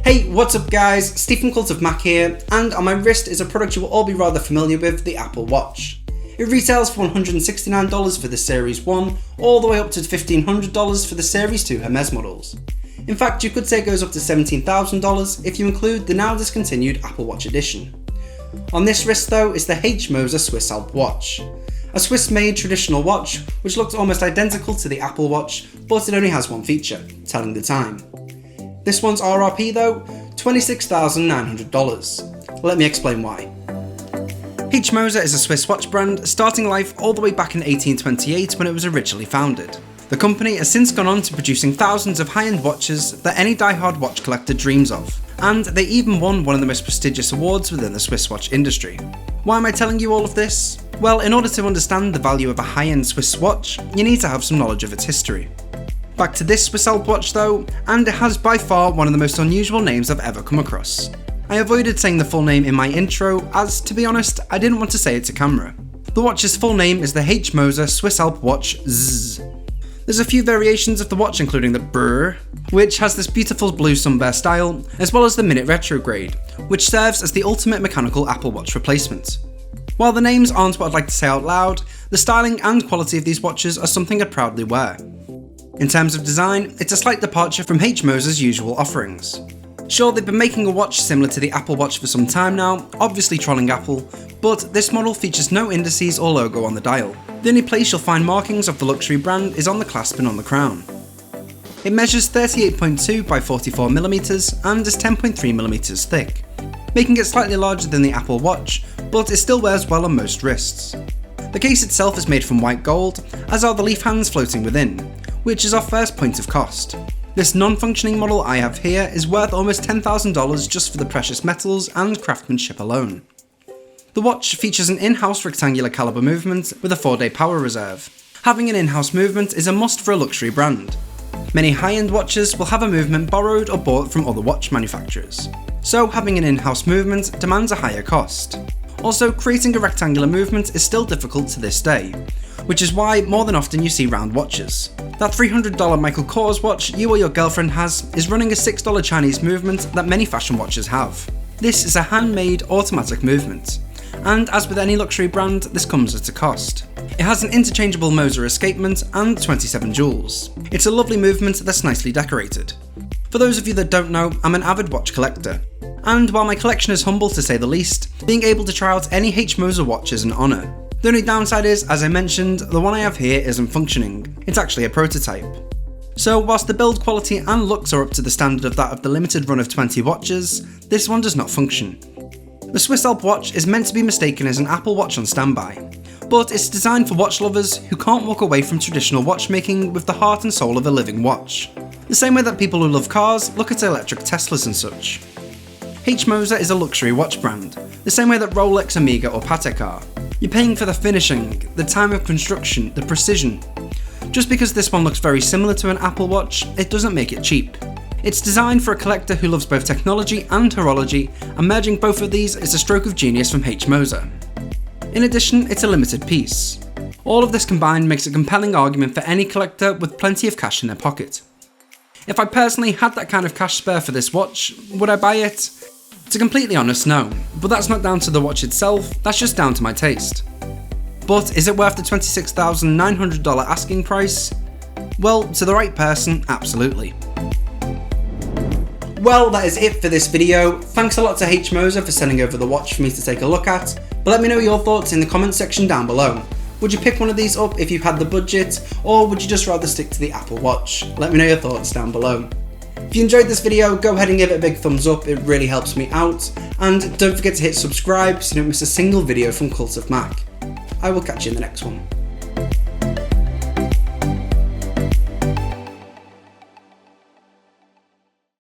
Hey, what's up guys, Steve from Cult of Mac here, and on my wrist is a product you will all be rather familiar with, the Apple Watch. It retails for $169 for the Series 1, all the way up to $1,500 for the Series 2 Hermes models. In fact, you could say it goes up to $17,000 if you include the now discontinued Apple Watch Edition. On this wrist though is the Moser Swiss Alp watch. A Swiss-made traditional watch which looks almost identical to the Apple Watch, but it only has one feature, telling the time. This one's RRP though, $26,900. Let me explain why. Moser is a Swiss watch brand starting life all the way back in 1828 when it was originally founded. The company has since gone on to producing thousands of high-end watches that any die-hard watch collector dreams of, and they even won one of the most prestigious awards within the Swiss watch industry. Why am I telling you all of this? Well, in order to understand the value of a high-end Swiss watch, you need to have some knowledge of its history. Back to this Swiss Alp watch though, and it has by far one of the most unusual names I've ever come across. I avoided saying the full name in my intro as, to be honest, I didn't want to say it to camera. The watch's full name is the Moser Swiss Alp Watch ZZZ. There's a few variations of the watch including the Brrr, which has this beautiful blue sunbear style, as well as the Minute Retrograde, which serves as the ultimate mechanical Apple Watch replacement. While the names aren't what I'd like to say out loud, the styling and quality of these watches are something I'd proudly wear. In terms of design, it's a slight departure from Moser's usual offerings. Sure, they've been making a watch similar to the Apple Watch for some time now, obviously trolling Apple, but this model features no indices or logo on the dial. The only place you'll find markings of the luxury brand is on the clasp and on the crown. It measures 38.2 by 44mm and is 10.3mm thick, making it slightly larger than the Apple Watch, but it still wears well on most wrists. The case itself is made from white gold, as are the leaf hands floating within, which is our first point of cost. This non-functioning model I have here is worth almost $10,000 just for the precious metals and craftsmanship alone. The watch features an in-house rectangular caliber movement with a 4-day power reserve. Having an in-house movement is a must for a luxury brand. Many high-end watches will have a movement borrowed or bought from other watch manufacturers, so having an in-house movement demands a higher cost. Also, creating a rectangular movement is still difficult to this day, which is why more than often you see round watches. That $300 Michael Kors watch you or your girlfriend has is running a $6 Chinese movement that many fashion watches have. This is a handmade automatic movement, and as with any luxury brand, this comes at a cost. It has an interchangeable Moser escapement and 27 jewels. It's a lovely movement that's nicely decorated. For those of you that don't know, I'm an avid watch collector, and while my collection is humble to say the least, being able to try out any Moser watch is an honour. The only downside is, as I mentioned, the one I have here isn't functioning. It's actually a prototype. So whilst the build quality and looks are up to the standard of that of the limited run of 20 watches, this one does not function. The Swiss Alp watch is meant to be mistaken as an Apple Watch on standby, but it's designed for watch lovers who can't walk away from traditional watchmaking with the heart and soul of a living watch. The same way that people who love cars look at electric Teslas and such. Moser is a luxury watch brand, the same way that Rolex, Omega or Patek are. You're paying for the finishing, the time of construction, the precision. Just because this one looks very similar to an Apple Watch, it doesn't make it cheap. It's designed for a collector who loves both technology and horology, and merging both of these is a stroke of genius from Moser. In addition, it's a limited piece. All of this combined makes a compelling argument for any collector with plenty of cash in their pocket. If I personally had that kind of cash spare for this watch, would I buy it? To be completely honest, no, but that's not down to the watch itself, that's just down to my taste. But is it worth the $26,900 asking price? Well, to the right person, absolutely. Well, that is it for this video. Thanks a lot to Moser for sending over the watch for me to take a look at, but let me know your thoughts in the comment section down below. Would you pick one of these up if you had the budget, or would you just rather stick to the Apple Watch? Let me know your thoughts down below. If you enjoyed this video, go ahead and give it a big thumbs up, it really helps me out, and don't forget to hit subscribe so you don't miss a single video from Cult of Mac. I will catch you in the next one.